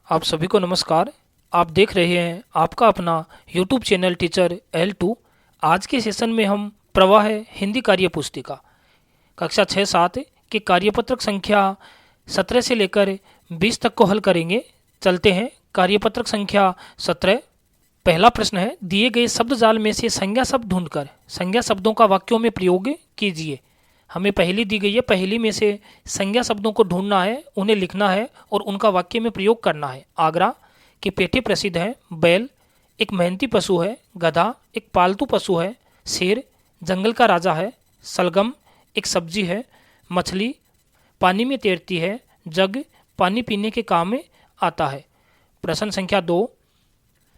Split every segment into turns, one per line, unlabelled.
आप सभी को नमस्कार। आप देख रहे हैं आपका अपना YouTube चैनल टीचर L2। आज के सेशन में हम प्रवाह हिंदी कार्य पुस्तिका कक्षा 6-7 के कार्यपत्रक संख्या 17 से लेकर 20 तक को हल करेंगे। चलते हैं कार्यपत्रक संख्या 17। पहला प्रश्न है, दिए गए शब्द जाल में से संज्ञा शब्द ढूंढकर संज्ञा शब्दों का वाक्यों में प्रयोग कीजिए। हमें पहली दी गई है, पहली में से संज्ञा शब्दों को ढूंढना है, उन्हें लिखना है और उनका वाक्य में प्रयोग करना है। आगरा के पेठे प्रसिद्ध है। बैल एक मेहनती पशु है। गधा एक पालतू पशु है। शेर जंगल का राजा है। सलगम एक सब्जी है। मछली पानी में तैरती है। जग पानी पीने के काम में आता है। प्रश्न संख्या 2,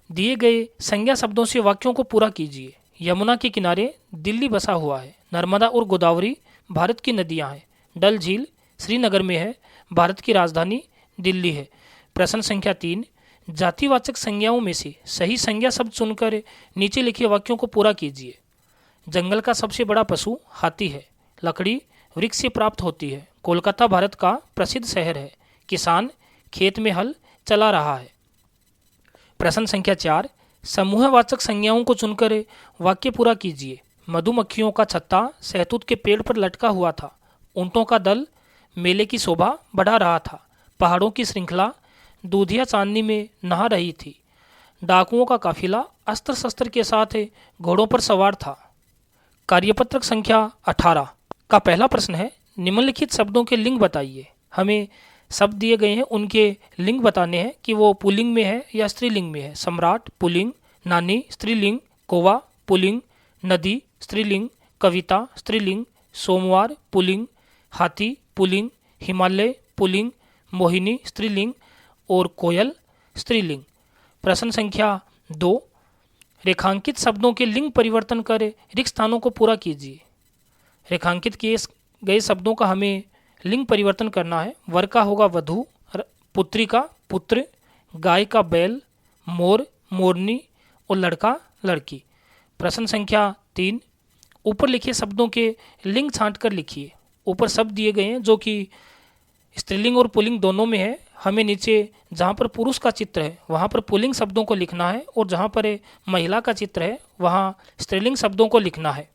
दिए गए संज्ञा शब्दों से वाक्यों को पूरा कीजिए। यमुना के किनारे दिल्ली बसा हुआ है। नर्मदा और गोदावरी भारत की नदियां हैं। डल झील श्रीनगर में है। भारत की राजधानी दिल्ली है। प्रश्न संख्या 3, जातिवाचक संज्ञाओं में से सही संज्ञा शब्द चुनकर नीचे लिखे वाक्यों को पूरा कीजिए। जंगल का सबसे बड़ा पशु हाथी है। लकड़ी वृक्ष से प्राप्त होती है। कोलकाता भारत का प्रसिद्ध शहर है। किसान खेत में हल चला रहा है। प्रश्न संख्या 4, समूहवाचक संज्ञाओं को चुनकर वाक्य पूरा कीजिए। मधुमक्खियों का छत्ता सहतूत के पेड़ पर लटका हुआ था। ऊंटों का दल मेले की शोभा बढ़ा रहा था। पहाड़ों की श्रृंखला दूधिया चांदनी में नहा रही थी। डाकुओं का काफिला अस्त्र शस्त्र के साथ घोड़ों पर सवार था। कार्यपत्रक संख्या 18 का पहला प्रश्न है, निम्नलिखित शब्दों के लिंग बताइए। हमें शब्द दिए गए हैं, उनके लिंग बताने हैं कि वो पुल्लिंग में है या स्त्रीलिंग में है। सम्राट पुल्लिंग, नानी स्त्रीलिंग, कौवा पुल्लिंग, नदी स्त्रीलिंग, कविता स्त्रीलिंग, सोमवार पुल्लिंग, हाथी पुल्लिंग, हिमालय पुल्लिंग, मोहिनी स्त्रीलिंग और कोयल स्त्रीलिंग। प्रश्न संख्या 2, रेखांकित शब्दों के लिंग परिवर्तन कर रिक्त स्थानों को पूरा कीजिए। रेखांकित किए गए शब्दों का हमें लिंग परिवर्तन करना है। वर का होगा वधू, पुत्री का पुत्र, गाय का बैल, मोर मोरनी और लड़का लड़की। प्रश्न संख्या 3, ऊपर लिखे शब्दों के लिंग छांट कर लिखिए। ऊपर शब्द दिए गए हैं जो कि स्त्रीलिंग और पुल्लिंग दोनों में है। हमें नीचे जहाँ पर पुरुष का चित्र है वहाँ पर पुल्लिंग शब्दों को लिखना है और जहाँ पर महिला का चित्र है वहाँ स्त्रीलिंग शब्दों को लिखना है।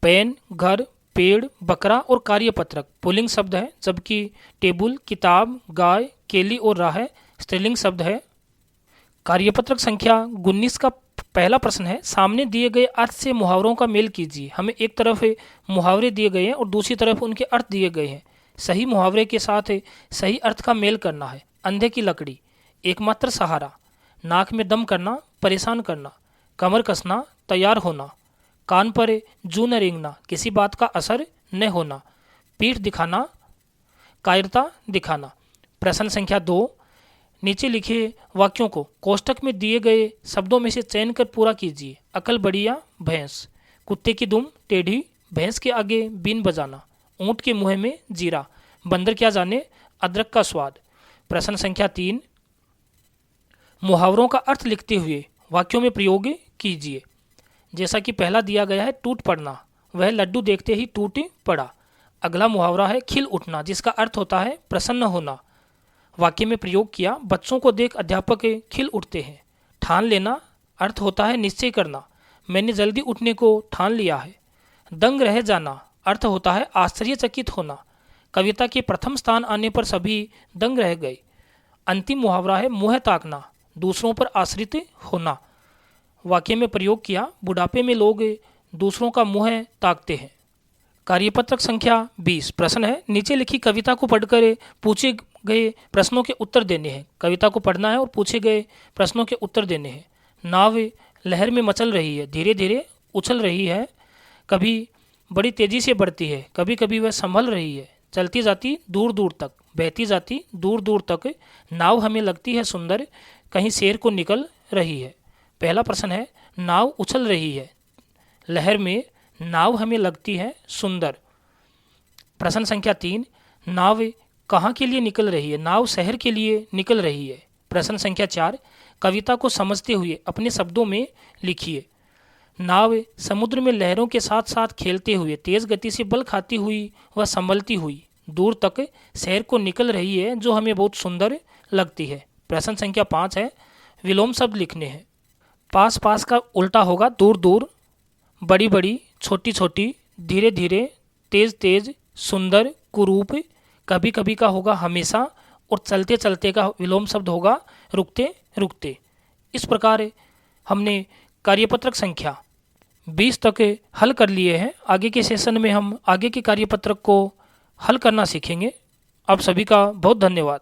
पेन, घर, पेड़, बकरा और कार्यपत्रक पुल्लिंग शब्द है, जबकि टेबुल, किताब, गाय, केली और राह स्त्रीलिंग शब्द है। कार्यपत्रक संख्या 19 का पहला प्रश्न है, सामने दिए गए अर्थ से मुहावरों का मेल कीजिए। हमें एक तरफ मुहावरे दिए गए हैं और दूसरी तरफ उनके अर्थ दिए गए हैं। सही मुहावरे के साथ सही अर्थ का मेल करना है। अंधे की लकड़ी एकमात्र सहारा। नाक में दम करना परेशान करना। कमर कसना तैयार होना। कान पर जू न रेंगना किसी बात का असर न होना। पीठ दिखाना कायरता दिखाना। प्रश्न संख्या 2, नीचे लिखे वाक्यों को कोष्टक में दिए गए शब्दों में से चयन कर पूरा कीजिए। अकल बढ़िया भैंस, कुत्ते की दुम टेढ़ी, भैंस के आगे बीन बजाना, ऊंट के मुंह में जीरा, बंदर क्या जाने अदरक का स्वाद। प्रश्न संख्या 3, मुहावरों का अर्थ लिखते हुए वाक्यों में प्रयोग कीजिए। जैसा कि पहला दिया गया है, टूट पड़ना, वह लड्डू देखते ही टूट पड़ा। अगला मुहावरा है खिल उठना, जिसका अर्थ होता है प्रसन्न होना। वाक्य में प्रयोग किया, बच्चों को देख अध्यापक खिल उठते हैं। ठान लेना अर्थ होता है निश्चय करना, मैंने जल्दी उठने को ठान लिया है। दंग रह जाना अर्थ होता है आश्चर्यचकित होना। कविता के प्रथम स्थान आने पर सभी दंग रह गए। अंतिम मुहावरा है मुँह ताकना, दूसरों पर आश्रित होना। वाक्य में प्रयोग किया, बुढ़ापे में लोग दूसरों का मुँह ताकते हैं। कार्यपत्रक संख्या 20 प्रश्न है, नीचे लिखी कविता को पढ़कर पूछे गए प्रश्नों के उत्तर देने हैं। कविता को पढ़ना है और पूछे गए प्रश्नों के उत्तर देने हैं। नाव लहर में मचल रही है, धीरे धीरे उछल रही है, कभी बड़ी तेजी से बढ़ती है, कभी कभी वह संभल रही है। चलती जाती दूर दूर तक, बहती जाती दूर दूर तक, नाव हमें लगती है सुंदर, कहीं शेर को निकल रही है। पहला प्रश्न है, नाव उछल रही है लहर में, नाव हमें लगती है सुंदर। प्रश्न संख्या 3, नाव कहाँ के लिए निकल रही है? नाव शहर के लिए निकल रही है। प्रश्न संख्या 4, कविता को समझते हुए अपने शब्दों में लिखिए। नाव समुद्र में लहरों के साथ साथ खेलते हुए तेज गति से बल खाती हुई व संभलती हुई दूर तक शहर को निकल रही है, जो हमें बहुत सुंदर लगती है। प्रश्न संख्या 5 है, विलोम शब्द लिखने हैं। पास पास का उल्टा होगा दूर दूर, बड़ी बड़ी, छोटी छोटी, धीरे धीरे, तेज तेज, सुंदर, कुरूप। कभी कभी का होगा हमेशा, और चलते चलते का विलोम शब्द होगा रुकते रुकते। इस प्रकार हमने कार्यपत्रक संख्या 20 तक हल कर लिए हैं। आगे के सेशन में हम आगे के कार्यपत्रक को हल करना सीखेंगे। आप सभी का बहुत धन्यवाद।